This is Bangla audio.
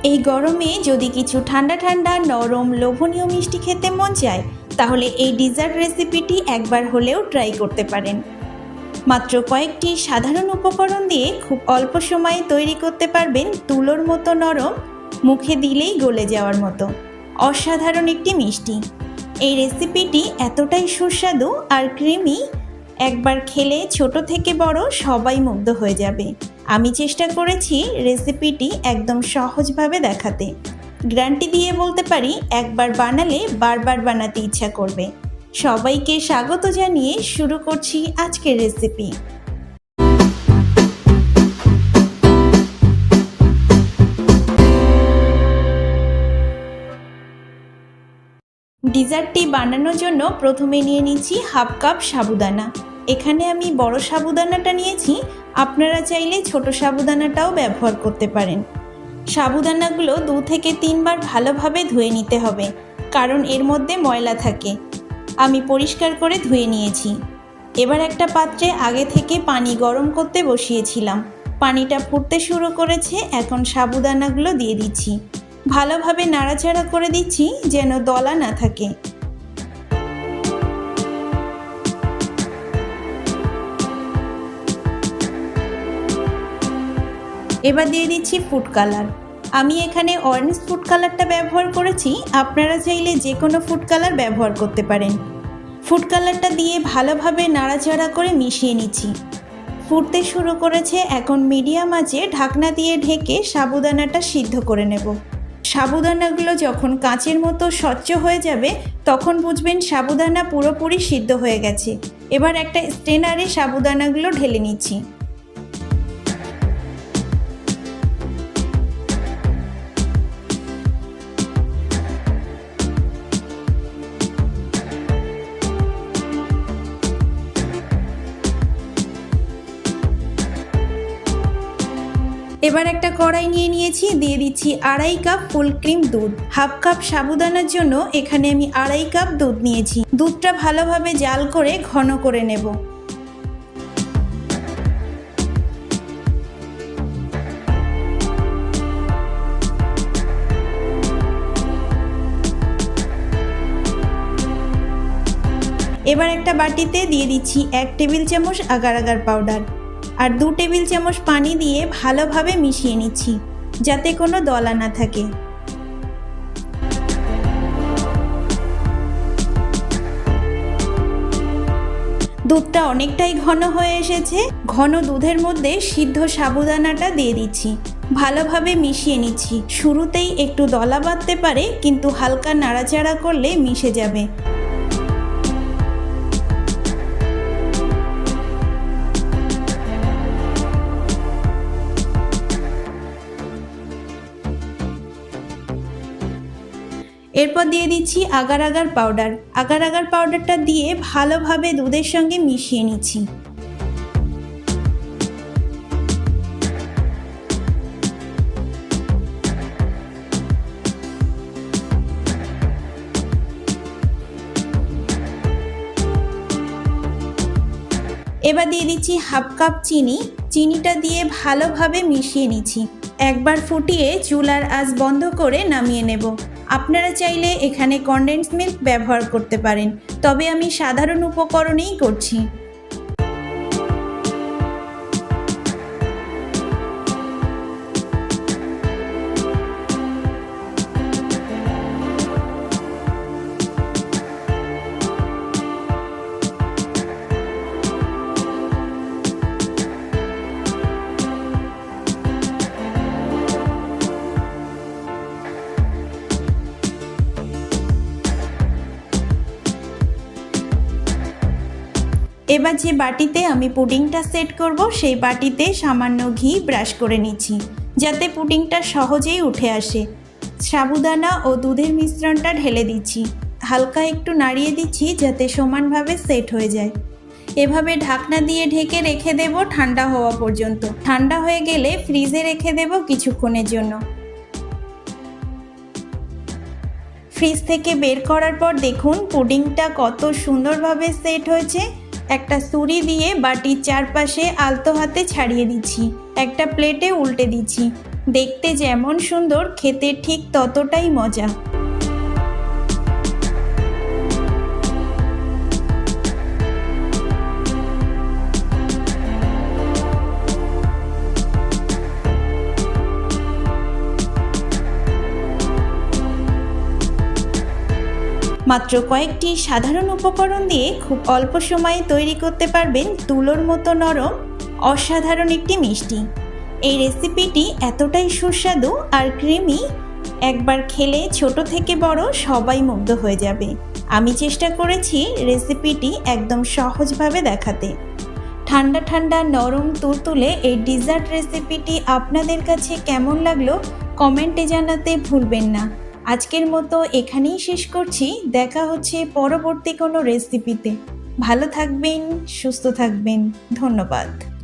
এই গরমে যদি কিছু ঠান্ডা ঠান্ডা নরম লোভনীয় মিষ্টি খেতে মন চায় তাহলে এই ডিজার্ট রেসিপিটি একবার হলেও ট্রাই করতে পারেন। মাত্র কয়েকটি সাধারণ উপকরণ দিয়ে খুব অল্প সময়ে তৈরি করতে পারবেন তুলোর মতো নরম, মুখে দিলেই গলে যাওয়ার মতো অসাধারণ একটি মিষ্টি। এই রেসিপিটি এতটাই সুস্বাদু আর ক্রিমি, একবার খেলে ছোট থেকে বড় সবাই মুগ্ধ হয়ে যাবে। আমি চেষ্টা করেছি রেসিপিটি একদম সহজভাবে দেখাতে। গ্যারান্টি দিয়ে বলতে পারি একবার বানালে বারবার বানাতে ইচ্ছা করবে। সবাইকে স্বাগত জানিয়ে শুরু করছি আজকের রেসিপি। ডিজার্টটি বানানোর জন্য প্রথমে নিয়ে নিচ্ছি হাফ কাপ সাবুদানা। এখানে আমি বড় সাবুদানাটা নিয়েছি, আপনারা চাইলে ছোট সাবুদানাটাও ব্যবহার করতে পারেন। সাবুদানাগুলো 2 থেকে 3 বার ভালোভাবে ধুয়ে নিতে হবে, কারণ এর মধ্যে ময়লা থাকে। আমি পরিষ্কার করে ধুয়ে নিয়েছি। এবার একটা পাত্রে আগে থেকে পানি গরম করতে বসিয়েছিলাম। পানিটা ফুটতে শুরু করেছে, এখন সাবুদানাগুলো দিয়ে দিচ্ছি। ভালোভাবে নাড়াচাড়া করে দিচ্ছি যেন দলা না থাকে। এবার দিয়ে দিচ্ছি ফুড কালার। আমি এখানে অরেঞ্জ ফুড কালারটা ব্যবহার করেছি, আপনারা চাইলে যে কোনো ফুড কালার ব্যবহার করতে পারেন। ফুড কালারটা দিয়ে ভালোভাবে নাড়াচাড়া করে মিশিয়ে নিচ্ছি। ফুটতে শুরু করেছে, এখন মিডিয়াম আঁচে ঢাকনা দিয়ে ঢেকে সাবুদানাটা সিদ্ধ করে নেব। সাবুদানাগুলো যখন কাঁচের মতো স্বচ্ছ হয়ে যাবে তখন বুঝবেন সাবুদানা পুরোপুরি সিদ্ধ হয়ে গেছে। এবার একটা স্ট্রেনারে সাবুদানাগুলো ঢেলে নিচ্ছি। এবার একটা কড়াই নিয়ে নিয়েছি, দিয়ে দিচ্ছি 2.5 কাপ ফুল ক্রিম দুধ। হাফ কাপ সাবুদানার জন্য এখানে আমি 2.5 কাপ দুধ নিয়েছি। দুধটা ভালোভাবে জাল করে ঘন করে নেব। এবার একটা বাটিতে দিয়ে দিচ্ছি 1 টেবিল চামচ আগার আগার পাউডার আর 2 টেবিল চামচ পানি দিয়ে ভালোভাবে মিশিয়ে নিচ্ছি যাতে কোনো দলা না থাকে। দুধটা অনেকটাই ঘন হয়ে এসেছে। ঘন দুধের মধ্যে সিদ্ধ সাবুদানাটা দিয়ে দিচ্ছি, ভালোভাবে মিশিয়ে নিচ্ছি। শুরুতেই একটু দলা বাঁধতে পারে, কিন্তু হালকা নাড়াচাড়া করলে মিশে যাবে। এরপর দিয়ে দিচ্ছি agar agar powder. Agar agar পাউডারটা দিয়ে ভালোভাবে দুধের সঙ্গে মিশিয়ে নিচ্ছি। এবার দিয়ে দিচ্ছি হাফ কাপ চিনি। চিনিটা দিয়ে ভালোভাবে মিশিয়ে নিচ্ছি। একবার ফুটিয়ে চুলার আঁচ বন্ধ করে নামিয়ে নেব। আপনারা চাইলে এখানে কনডেন্স মিল্ক ব্যবহার করতে পারেন, তবে আমি সাধারণ উপকরণেই করছি। এবার যে বাটিতে আমি পুডিংটা সেট করব সেই বাটিতে সামান্য ঘি ব্রাশ করে নিচ্ছি যাতে পুডিংটা সহজেই উঠে আসে। সাবুদানা ও দুধের মিশ্রণটা ঢেলে দিচ্ছি, হালকা একটু নাড়িয়ে দিচ্ছি যাতে সমানভাবে সেট হয়ে যায়। এভাবে ঢাকনা দিয়ে ঢেকে রেখে দেব ঠান্ডা হওয়া পর্যন্ত। ঠান্ডা হয়ে গেলে ফ্রিজে রেখে দেব কিছুক্ষণের জন্য। ফ্রিজ থেকে বের করার পর দেখুন পুডিংটা কত সুন্দরভাবে সেট হয়েছে। একটা ছুরি দিয়ে বাটির চারপাশে আলতো হাতে ছাড়িয়ে দিচ্ছি, একটা প্লেটে উল্টে দিচ্ছি। দেখতে যেমন সুন্দর, খেতে ঠিক ততটাই মজা। মাত্র কয়েকটি সাধারণ উপকরণ দিয়ে খুব অল্প সময়ে তৈরি করতে পারবেন তুলোর মতো নরম অসাধারণ একটি মিষ্টি। এই রেসিপিটি এতটাই সুস্বাদু আর ক্রিমি, একবার খেলে ছোট থেকে বড় সবাই মুগ্ধ হয়ে যাবে। আমি চেষ্টা করেছি রেসিপিটি একদম সহজভাবে দেখাতে। ঠান্ডা ঠান্ডা নরম তুলতুলে এই ডিজার্ট রেসিপিটি আপনাদের কাছে কেমন লাগলো কমেন্টে জানাতে ভুলবেন না। আজকের মতো এখানেই শেষ করছি। দেখা হচ্ছে পরবর্তী কোনো রেসিপিতে। ভালো থাকবেন, সুস্থ থাকবেন। ধন্যবাদ।